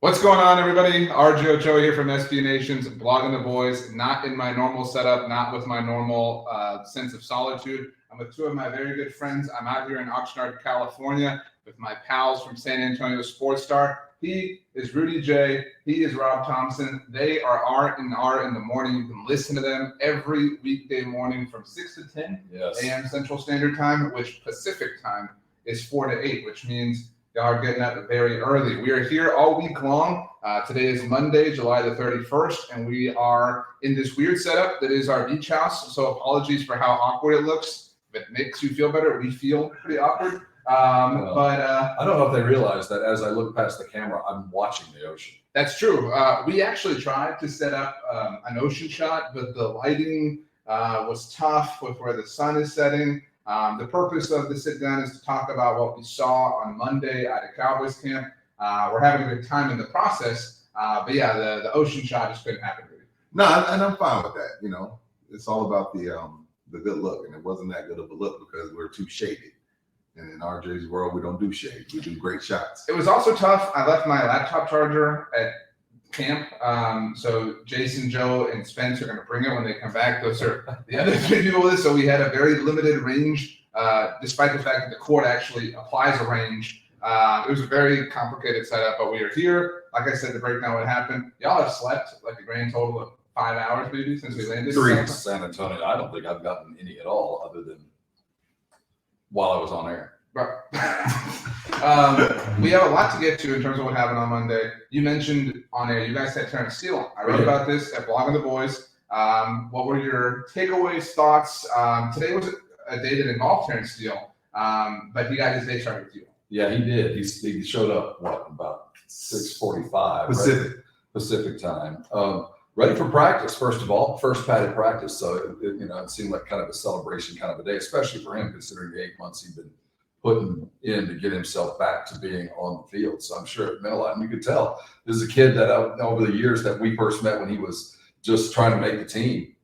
What's going on, everybody? RJ Ochoa here from SB Nation's Blogging the Boys. Not in my normal setup, not with my normal sense of solitude. I'm with two of my very good friends. I'm out here in Oxnard, California, with my pals from San Antonio Sports Star. He is Rudy J. He is Rob Thompson. They are R&R in the morning. You can listen to them every weekday morning from 6 to 10 a.m. Central Standard Time, which Pacific time is 4 to 8, which means y'all are getting up very early. We are here all week long. Today is Monday, July the 31st, and we are in this weird setup that is our beach house. So apologies for how awkward it looks. If it makes you feel better, we feel pretty awkward. But I don't know if they realize that as I look past the camera, I'm watching the ocean. That's true. We actually tried to set up an ocean shot, but the lighting was tough with where the sun is setting. The purpose of the sit down is to talk about what we saw on Monday at a Cowboys camp. We're having a good time in the process, but yeah, the ocean shot just couldn't happen. Really. No, and I'm fine with that. You know, it's all about the good look, and it wasn't that good of a look because we're too shaded. And in RJ's world, we don't do shade. We do great shots. It was also tough. I left my laptop charger at camp. So Jason, Joe, and Spence are going to bring it when they come back. Those are the other three people with us. So we had a very limited range, despite the fact that the court actually applies a range. It was a very complicated setup, but we are here. Like I said, to break down what happened. Y'all have slept like a grand total of 5 hours maybe since we landed. 3 San Antonio. I don't think I've gotten any at all other than while I was on air. We have a lot to get to in terms of what happened on Monday. You mentioned on air, you guys had Terence Steele. I wrote about this at Blogging the Boys. What were your takeaways, thoughts? Today was a day that involved Terence Steele, but he got his day started with you. Yeah, he did. He showed up, about 6:45 Pacific time. Ready for practice, first of all. First padded practice. So, it seemed like kind of a celebration kind of a day, especially for him, considering the 8 months he'd been putting in to get himself back to being on the field. So I'm sure it meant a lot. And you could tell this is a kid that over the years that we first met when he was just trying to make the team.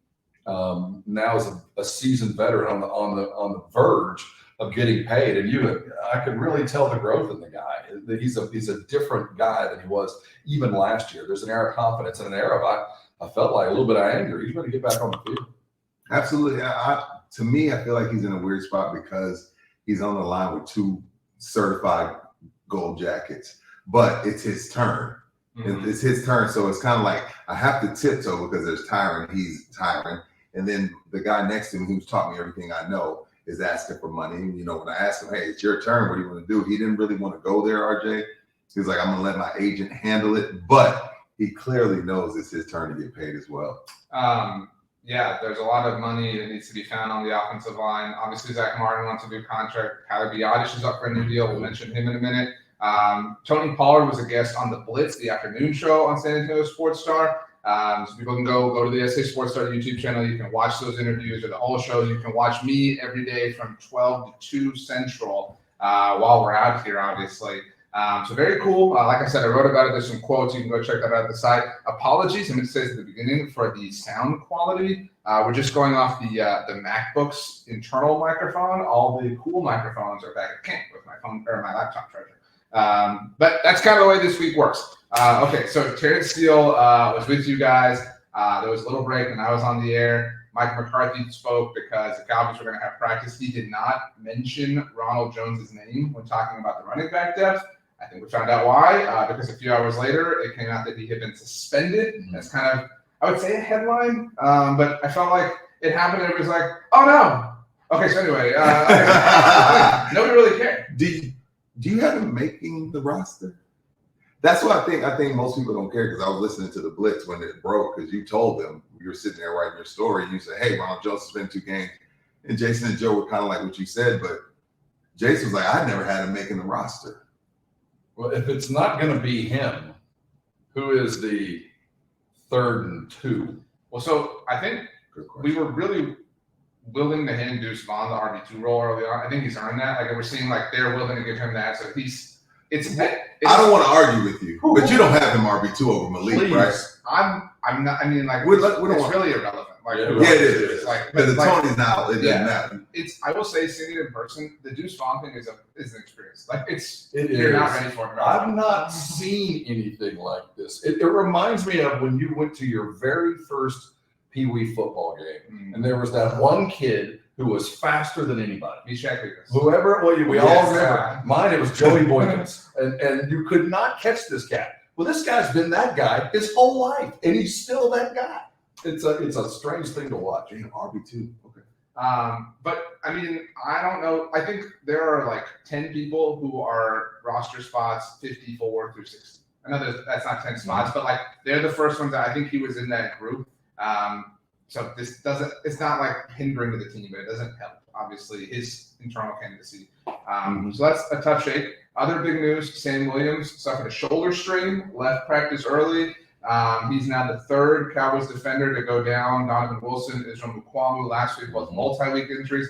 Now is a seasoned veteran on the verge of getting paid. And I could really tell the growth in the guy. He's a different guy than he was even last year. There's an air of confidence and an air of I felt like a little bit of anger. He's ready to get back on the field. Absolutely. To me, I feel like he's in a weird spot because he's on the line with 2 certified gold jackets, but it's his turn. Mm-hmm. It's his turn. So it's kind of like I have to tiptoe because there's Tyron. He's Tyron. And then the guy next to me who's taught me everything I know is asking for money. When I asked him, hey, it's your turn. What do you want to do? He didn't really want to go there, RJ. He was like, I'm going to let my agent handle it. But he clearly knows it's his turn to get paid as well. Yeah, there's a lot of money that needs to be found on the offensive line. Obviously, Zach Martin wants a new contract. Tyler Biadasz is up for a new deal. We'll mention him in a minute. Tony Pollard was a guest on the Blitz, the afternoon show on San Antonio Sports Star. So people can go to the SA Sports Star YouTube channel. You can watch those interviews or the whole show. You can watch me every day from 12 to 2 Central while we're out here, obviously. So very cool. Like I said, I wrote about it. There's some quotes. You can go check that out at the site. Apologies, it says at the beginning for the sound quality. We're just going off the MacBook's internal microphone. All the cool microphones are back at camp with my phone or my laptop charger. But that's kind of the way this week works. Okay, so Terence Steele was with you guys. There was a little break, and I was on the air. Mike McCarthy spoke because the Cowboys were going to have practice. He did not mention Ronald Jones' name when talking about the running back depth. I think we found out why, because a few hours later, it came out that he had been suspended. That's kind of, I would say, a headline, but I felt like it happened and it was like, oh, no. Okay, so anyway, nobody really cared. Do you have him making the roster? That's what I think. I think most people don't care because I was listening to the Blitz when it broke because you told them, you were sitting there writing your story, and you said, hey, Ronald Jones has been 2 games. And Jason and Joe were kind of like what you said, but Jason was like, I never had him making the roster. Well, if it's not going to be him, who is the 3rd and 2? Well, so I think we were really willing to hand Deuce Vaughn the RB2 role early on. I think he's earned that. Like we're seeing, like they're willing to give him that. So it's I don't want to argue with you, but you don't have him RB2 over Malik, please. Right? I'm not. I mean, like we don't it's really irrelevant. Like, Yeah, Yeah, it is. Like, But the like, Tony's now, it yeah. doesn't matter. I will say, seeing it in person, the Deuce Vaughn thing is an experience. Like, You're not ready for it. I've not seen anything like this. It reminds me of when you went to your very first Pee Wee football game, and there was that one kid who was faster than anybody. Whoever, we all remember. Mine, it was Joey Boykins, and you could not catch this cat. Well, this guy's been that guy his whole life, and he's still that guy. It's a strange thing to watch. RB2. Okay. But I mean, I don't know. I think there are like 10 people who are roster spots 54 through 60. I know that's not 10 spots, but like they're the first ones that I think he was in that group. So this it's not like hindering to the team, but it doesn't help, obviously, his internal candidacy. So that's a tough shake. Other big news, Sam Williams suffered a shoulder strain, left practice early. He's now the third Cowboys defender to go down. Donovan Wilson, Israel Mukwamu last week was multi-week injuries.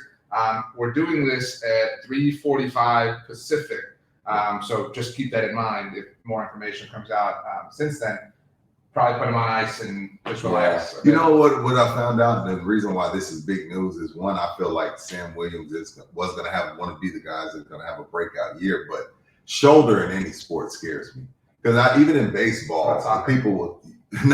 We're doing this at 3:45 Pacific. So just keep that in mind if more information comes out since then. Probably put him on ice and just relax. You know what I found out? The reason why this is big news is, one, I feel like Sam Williams was going to want to be the guys that's going to have a breakout year, but shoulder in any sport scares me. Because even in baseball, people will even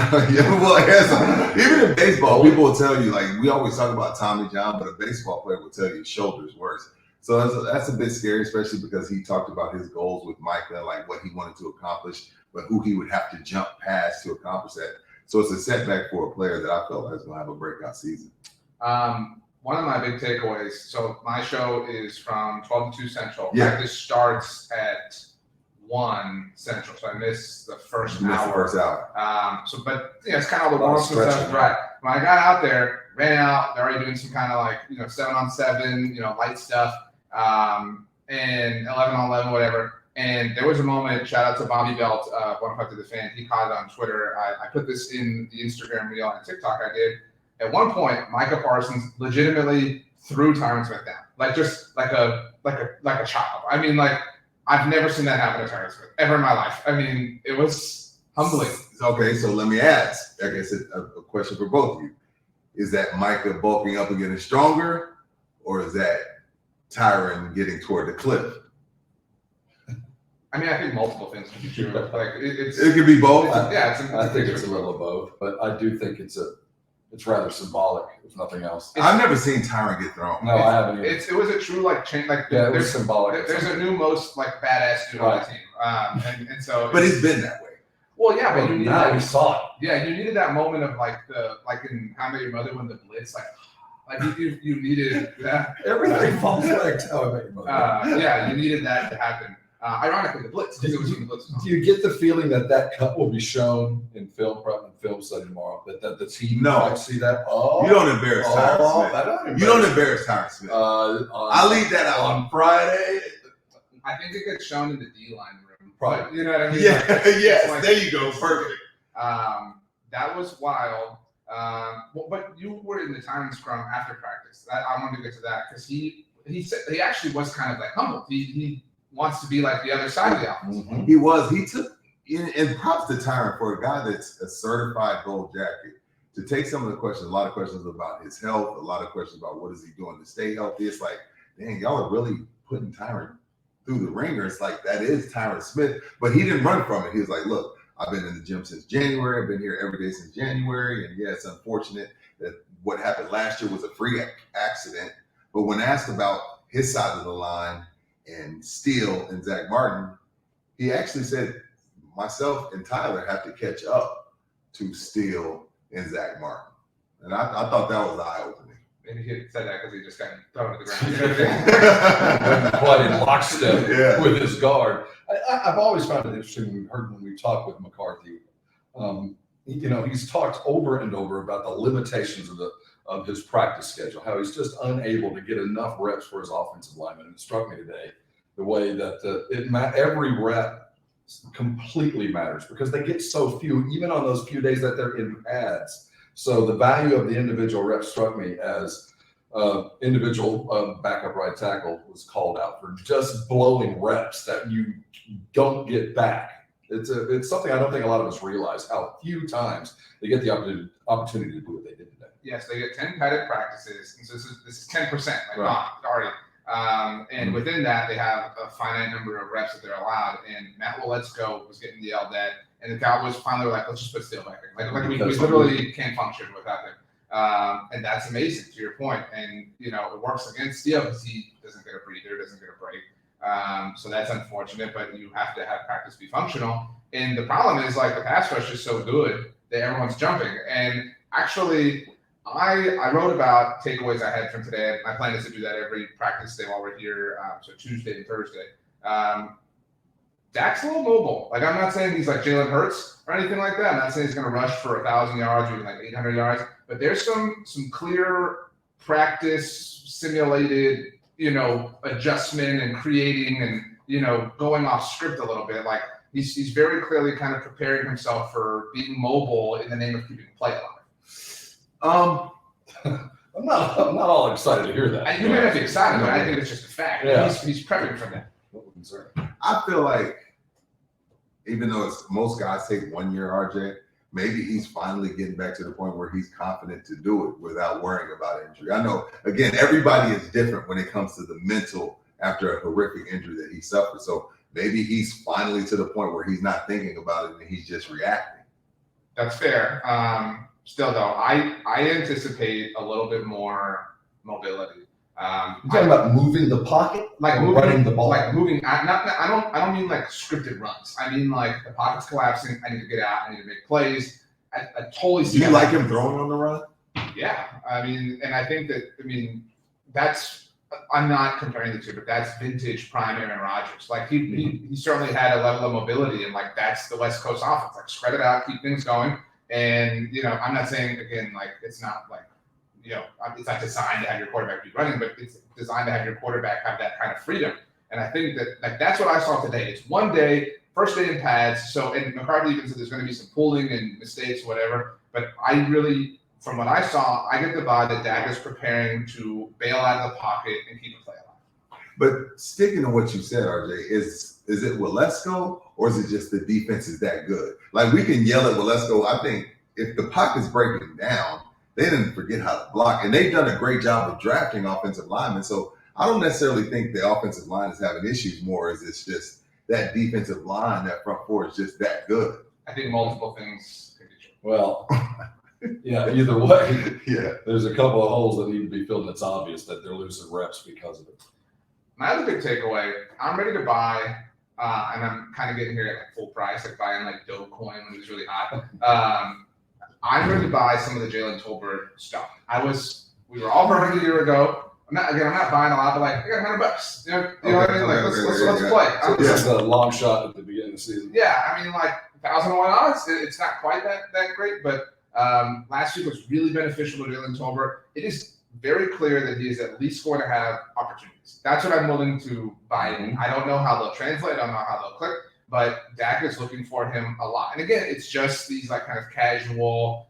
in baseball, people will tell you, like, we always talk about Tommy John, but a baseball player will tell you shoulder's worse. So that's a bit scary, especially because he talked about his goals with Micah, like what he wanted to accomplish, but who he would have to jump past to accomplish that. So it's a setback for a player that I feel like is going to have a breakout season. One of my big takeaways, so my show is from 12 to 2 Central. Yeah. Practice starts at 1 Central, so I missed the first hour. But it's kind of all the warm-ups and stuff. Right. When I got out there, ran out, they're already doing some kind of like, 7-on-7, light stuff, and 11-on-11, whatever. And there was a moment, shout out to Bobby Belt, 105 to the Fan. He caught it on Twitter. I put this in the Instagram reel and TikTok I did. At one point, Micah Parsons legitimately threw Tyron Smith down, like just like a child. I mean, like, I've never seen that happen to Tyron Smith ever in my life. I mean, it was humbling. Okay, so let me ask, I guess, a question for both of you. Is that Micah bulking up and getting stronger, or is that Tyron getting toward the cliff? I mean, I think multiple things can be true. Like it could be both. I think it's a little of both, but I do think it's rather symbolic, if nothing else. I've never seen Tyron get thrown. No, I haven't either. It was a true change. It was symbolic. There's a new most badass dude on the team, and so. But he's been that way. Well, yeah, but you needed now we saw it. Yeah, you needed that moment of in How I Met Your Mother when the blitz you needed that. Everything falls like How I Met Your Mother. Yeah, you needed that to happen. Ironically, the blitz, because it was when the blitz. Do you get the feeling that cut will be shown in film study tomorrow? That the team might see that? Oh, you don't embarrass Tyron Smith. You don't embarrass Tyron Smith. I leave that out on Friday. I think it gets shown in the D-line room. Probably. You know what I mean? Yeah, yes. There you go. Perfect. That was wild. But you were in the Tyron scrum after practice. I wanted to get to that because he said he actually was kind of humble. He wants to be like the other side of the offense. Mm-hmm. He was. He took, and props to Tyron for a guy that's a certified gold jacket, to take some of the questions, a lot of questions about his health, a lot of questions about what is he doing to stay healthy. It's like, dang, y'all are really putting Tyron through the ringer. It's like, that is Tyron Smith. But he didn't run from it. He was like, look, I've been in the gym since January. I've been here every day since January. And yeah, it's unfortunate that what happened last year was a freak accident. But when asked about his side of the line, and Steele and Zach Martin, he actually said, myself and Tyler have to catch up to Steele and Zach Martin. And I thought that was eye-opening. Maybe he said that because he just got thrown to the ground. Quite in lockstep with his guard. I've always found it interesting when we talk with McCarthy. He's talked over and over about the limitations of his practice schedule, how he's just unable to get enough reps for his offensive linemen. And it struck me today the way that every rep completely matters because they get so few, even on those few days that they're in pads. So the value of the individual reps struck me as individual backup right tackle was called out for just blowing reps that you don't get back It's something I don't think a lot of us realize how few times they get the opportunity to do what they did today. Yes, they get 10 padded practices, and so this is 10%, like Right. already. And within that, they have a finite number of reps that they're allowed. And Matt Willetsko was getting yelled at, and the Cowboys finally were like, let's just put Steele back in. Like we literally can't function without him. And that's amazing, to your point. And, it works against Steele because he doesn't get a breather, doesn't get a break. So that's unfortunate, but you have to have practice be functional. And the problem is, like, the pass rush is so good that everyone's jumping. And actually, I wrote about takeaways I had from today. My plan is to do that every practice day while we're here, so Tuesday and Thursday. Dak's a little mobile. Like, I'm not saying he's like Jalen Hurts or anything like that. I'm not saying he's going to rush for 1,000 yards or even like 800 yards. But there's some clear practice simulated, adjustment and creating and, going off script a little bit. Like, he's very clearly kind of preparing himself for being mobile in the name of keeping the play alive. I'm not all excited to hear that. You may not be excited, but I think it's just a fact. Yeah. He's prepping for that. I feel like, even though most guys take 1 year, RJ, maybe he's finally getting back to the point where he's confident to do it without worrying about injury. I know, again, everybody is different when it comes to the mental after a horrific injury that he suffered. So maybe he's finally to the point where he's not thinking about it and he's just reacting. That's fair. Still, though, I anticipate a little bit more mobility. You're talking about moving the pocket, like running the ball, like moving. I don't mean like scripted runs. I mean like the pocket's collapsing. I need to get out. I need to make plays. I totally see. Do you like him throwing on the run? Yeah, I mean, and I think that that's. I'm not comparing the two, but that's vintage prime Aaron Rodgers. Like he certainly had a level of mobility, and like that's the West Coast offense. Like spread it out, keep things going. And, I'm not saying, again, like, it's not like, it's not designed to have your quarterback be running, but it's designed to have your quarterback have that kind of freedom. And I think that, like, that's what I saw today. It's one day, first day in pads. So, and McCarthy even said there's going to be some pulling and mistakes, whatever. But I really, from what I saw, I get the vibe that Dak is preparing to bail out of the pocket and keep the play alive. But sticking to what you said, RJ, is it Willetsko or is it just the defense is that good? Like, we can yell at Willetsko. I think if the pocket's breaking down, they didn't forget how to block. And they've done a great job of drafting offensive linemen. So I don't necessarily think the offensive line is having issues more as it's just that defensive line, that front four is just that good. I think multiple things could be true. Well, yeah, either way, Yeah. there's a couple of holes that need to be filled, and it's obvious that they're losing reps because of it. My other big takeaway, I'm ready to buy, and I'm kind of getting here at like full price, like buying like Dogecoin when it was really hot. I'm ready to buy some of the Jalen Tolbert stuff. We were all burned a year ago. I'm not buying a lot, but like, I got $100. You know what I mean? Like, let's play. So this is a long shot at the beginning of the season. Yeah, I mean, like 1,001 odds. It's not quite that great, but last week was really beneficial to Jalen Tolbert. It is very clear that he is at least going to have opportunities. That's what I'm willing to buy in. I don't know how they'll translate. I don't know how they'll click, but Dak is looking for him a lot. And again, it's just these like kind of casual,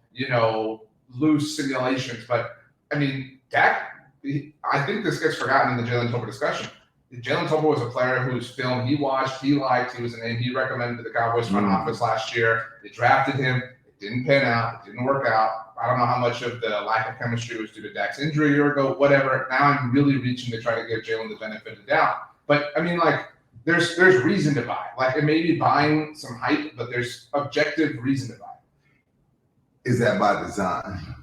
loose simulations. But I mean, Dak, I think this gets forgotten in the Jalen Tolbert discussion. Jalen Tolbert was a player whose film he watched, he liked, he was a name he recommended to the Cowboys front office last year. They drafted him. It didn't pan out. It didn't work out. I don't know how much of the lack of chemistry was due to Dak's injury a year ago, whatever. Now I'm really reaching to try to give Jalen the benefit of the doubt. But, I mean, like, there's reason to buy. Like, it may be buying some hype, but there's objective reason to buy. Is that by design?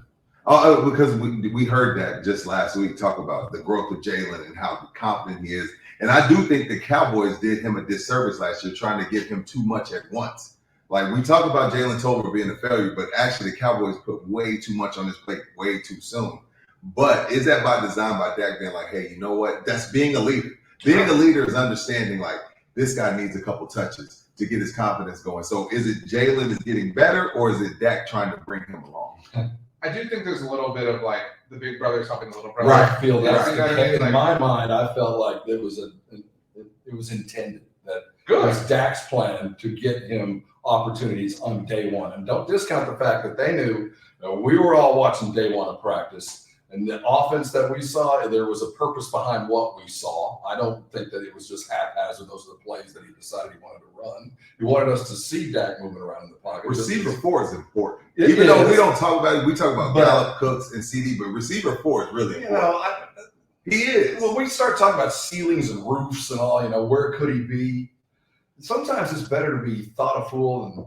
Oh, because we heard that just last week, talk about the growth of Jalen and how confident he is. And I do think the Cowboys did him a disservice last year trying to give him too much at once. Like, we talk about Jalen Tolbert being a failure, but actually the Cowboys put way too much on his plate way too soon. But is that by design, by Dak being like, hey, you know what? That's being a leader. Being a leader is understanding, like, this guy needs a couple touches to get his confidence going. So is it Jalen is getting better, or is it Dak trying to bring him along? I do think there's a little bit of, like, the big brother's helping the little brother. Right. I feel that. You know what I mean? In my mind, I felt like it was intended that Good. it was Dak's plan to get him opportunities on day one. And don't discount the fact that they knew we were all watching day one of practice. And the offense that we saw, there was a purpose behind what we saw. I don't think that it was just haphazard. Those are the plays that he decided he wanted to run. He wanted us to see Dak moving around in the pocket. Receiver 4 is important. It Even though is. we don't talk about it, we talk about Gallup, Cooks, and CD, but receiver 4 is really important. He is. When we start talking about ceilings and roofs and all, where could he be? Sometimes it's better to be thoughtful and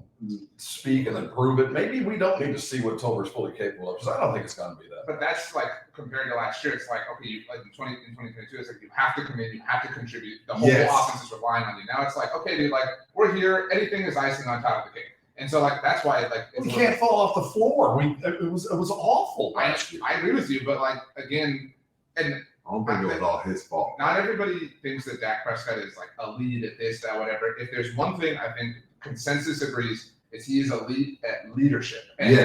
speak and then prove it. Maybe we don't need to see what Tolbert's fully capable of, because I don't think it's going to be that. But that's like compared to last year. It's like, okay, in 2022, it's like you have to come in, you have to contribute. The whole offense is relying on you. Now it's like, okay, dude, like we're here. Anything is icing on top of the cake. And so like that's why we can't fall off the floor. It was awful last year. I agree with you, but like again, and I don't think it was all his fault. Not everybody thinks that Dak Prescott is like a lead at this, that, whatever. If there's one thing I think consensus agrees is he is a lead at leadership and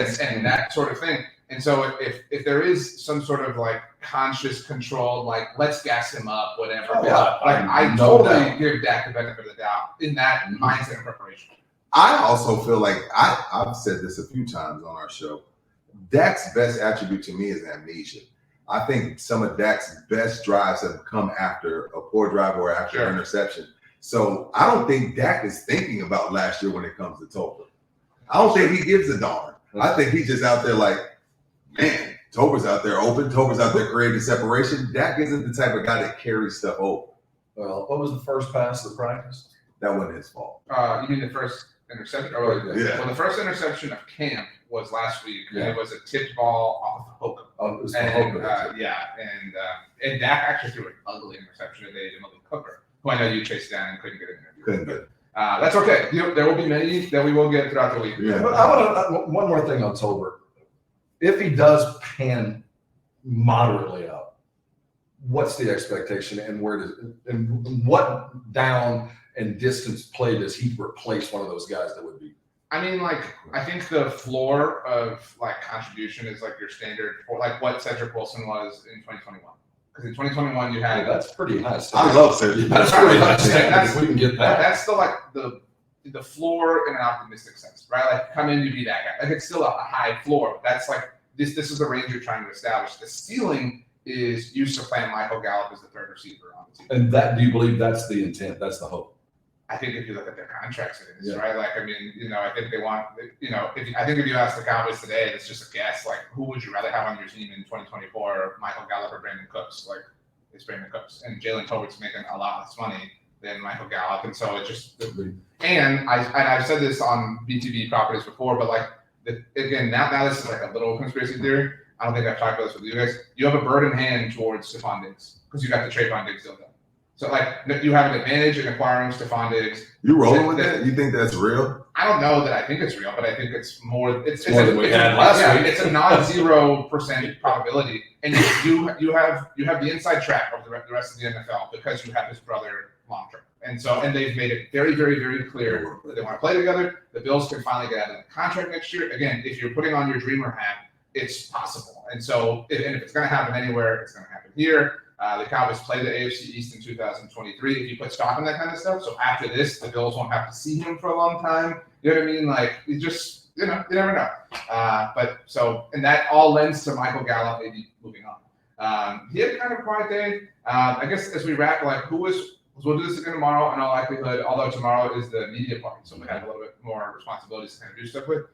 that sort of thing. And so if there is some sort of like conscious control, like let's gas him up, whatever. Oh, yeah, I totally give Dak the benefit of the doubt in that mindset and preparation. I also feel like I've said this a few times on our show. Dak's best attribute to me is amnesia. I think some of Dak's best drives have come after a poor drive or after an interception. So I don't think Dak is thinking about last year when it comes to Tolbert. I don't think he gives a darn. I think he's just out there like, man, Tolbert's out there open. Tolbert's out there creating separation. Dak isn't the type of guy that carries stuff over. Well, what was the first pass of the practice? That wasn't his fault. You mean the first interception? Yeah. Well, the first interception of camp was last week. And it was a tipped ball off of Ochoa. Oh, it was and Dak actually threw an ugly interception today to Malik Cooper, who I know you chased down and couldn't get an interview. Couldn't get it. That's okay. There will be many that we will get throughout the week. Yeah. But I want one more thing on Tolbert. If he does pan moderately up, what's the expectation, and what down and distance play does he replace one of those guys that would be? I mean, like, I think the floor of like contribution is like your standard for like what Cedric Wilson was in 2021. Because in 2021 you had that's pretty high. I love Cedric. That's pretty high standard. If we can get that. That's the floor in an optimistic sense, right? Like come in, you be that guy. Like it's still a high floor. But that's like this is the range you're trying to establish. The ceiling is you supplant Michael Gallup as the third receiver on the team. And do you believe that's the intent? That's the hope? I think if you look at their contracts, it is, right? Like, I mean, I think they want, I think if you ask the Cowboys today, it's just a guess. Like, who would you rather have on your team in 2024, Michael Gallup or Brandon Cooks? Like, it's Brandon Cooks. And Jalen Tolbert's making a lot less money than Michael Gallup. And so it just, and I've said this on BTV properties before, but like, again, now this is like a little conspiracy theory. I don't think I've talked about this with you guys. You have a bird in hand towards Stephon Diggs because you got the Trayvon Diggs deal done. So, like, you have an advantage in acquiring Stephon Diggs. You rolling with that? You think that's real? I don't know that I think it's real, but I think it's more. It's more than we had last week. It's a non-0% probability, and you have the inside track of the rest of the NFL because you have his brother long term, and they've made it very, very, very clear that they want to play together. The Bills can finally get out of the contract next year. Again, if you're putting on your dreamer hat, it's possible, and so if it's going to happen anywhere, it's going to happen here. The Cowboys play the AFC East in 2023. If you put stock in that kind of stuff, so after this, the Bills won't have to see him for a long time. You know what I mean? Like, you just, you never know. And that all lends to Michael Gallup maybe moving on. He had kind of a quiet day. I guess as we wrap, like, we'll do this again tomorrow in all likelihood, although tomorrow is the media part, so we have a little bit more responsibilities to kind of do stuff with.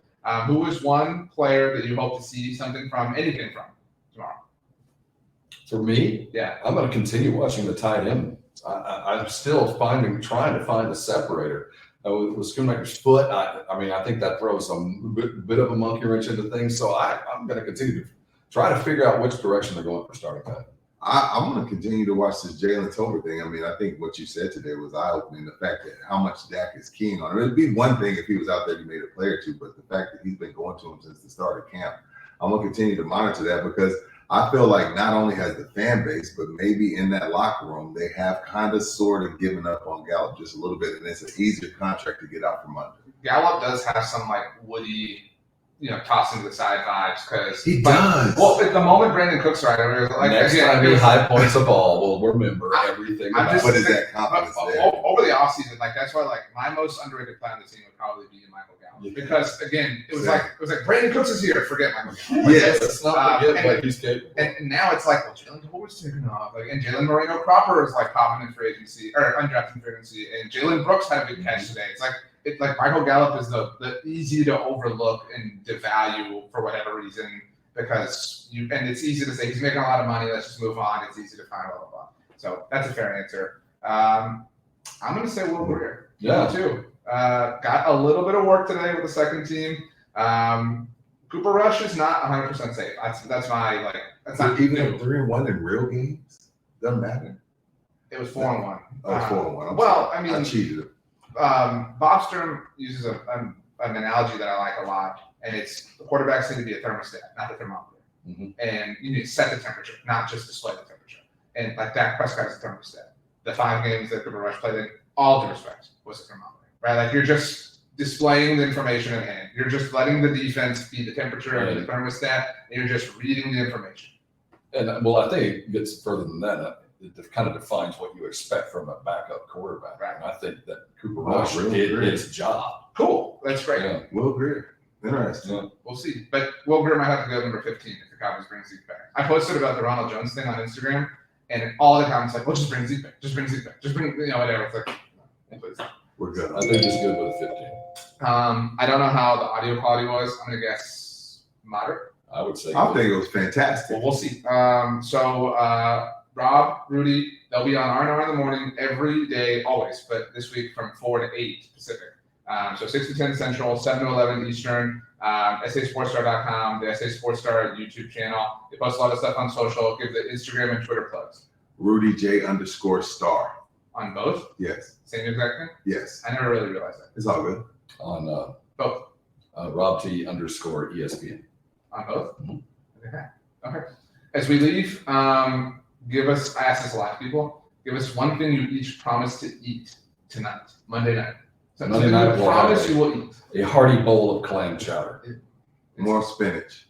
Who was one player that you hope to see anything from tomorrow? For me, yeah, I'm going to continue watching the tight end. I'm still trying to find a separator. With Schoonmaker's foot, I think that throws some bit of a monkey wrench into things. So I'm going to continue to try to figure out which direction they're going for starting time. I'm going to continue to watch this Jalen Tolbert thing. I mean, I think what you said today was eye-opening, the fact that how much Dak is keying on him. It'd be one thing if he was out there and he made a play or two, but the fact that he's been going to him since the start of camp, I'm going to continue to monitor that because I feel like not only has the fan base, but maybe in that locker room, they have kind of sort of given up on Gallup just a little bit, and it's an easier contract to get out from under. Gallup does have some like woody, tossing to the side vibes because he does. Well, at the moment Brandon Cooks right over here, like Next time he high points a ball, we'll remember everything. I'm about just- What is that confidence there? over the offseason, like that's why like my most underrated player on the team would probably be Michael Gallup Yeah. because again it was like Brandon Cooks is here, forget Michael Gallup. Yes. Let's not forget and- what he's capable. And now it's like, well, Jalen Tolbert's taking off, like, and Jalen Moreno Cropper is like popping in free agency or undrafted free agency, and Jalen Brooks had a big catch today. It's like Michael Gallup is the easy to overlook and devalue for whatever reason because and it's easy to say he's making a lot of money. Let's just move on. It's easy to find blah blah blah. So that's a fair answer. I'm gonna say Will Greer. Yeah. Too. Got a little bit of work today with the second team. Cooper Rush is not 100% safe. That's my That's not Even new. at 3-1 in real games, doesn't matter. It was 4-1. Oh, 4-1. Well, sorry. I mean, I cheated. Bob Sturm uses an analogy that I like a lot, and it's the quarterbacks need to be a thermostat, not the thermometer. Mhm. And you need to set the temperature, not just display the temperature. And like Dak Prescott is a thermostat. The 5 games that Cooper Rush played in, all due respect, was a thermometer, right? Like you're just displaying the information at hand. You're just letting the defense be the temperature of the thermostat, and you're just reading the information. And well, I think it gets further than that. It kind of defines what you expect from a backup quarterback. Right. And I think that Cooper Wow, Rush really did great. his job. Cool. That's great. Yeah. Will Greer. Interesting. Yeah. We'll see. But Will Greer might have to go number 15 if the Cowboys bring Zeke back. I posted about the Ronald Jones thing on Instagram, and all the comments like, well, just bring Zeke back. Just bring Zeke back. Just bring, whatever. It's like, no, please. We're good. I think he's good with 15. I don't know how the audio quality was. I'm going to guess moderate. I would say. I think it was fantastic. Well, we'll see. Rob, Rudy, they'll be on R&R in the morning every day, always, but this week from 4 to 8 Pacific. So 6 to 10 Central, 7 to 11 Eastern, SASportsStar.com, the SA Sports Star YouTube channel. They post a lot of stuff on social. Give the Instagram and Twitter plugs. Rudy J_star. On both? Yes. Same exact thing? Yes. I never really realized that. It's all good. On Both? Rob T _ESPN. On both? Mhm. Okay. As we leave, I ask this a lot of people, give us one thing you each promise to eat tonight, Monday night. Monday night, you promise you will eat. A hearty bowl of clam chowder. More spinach.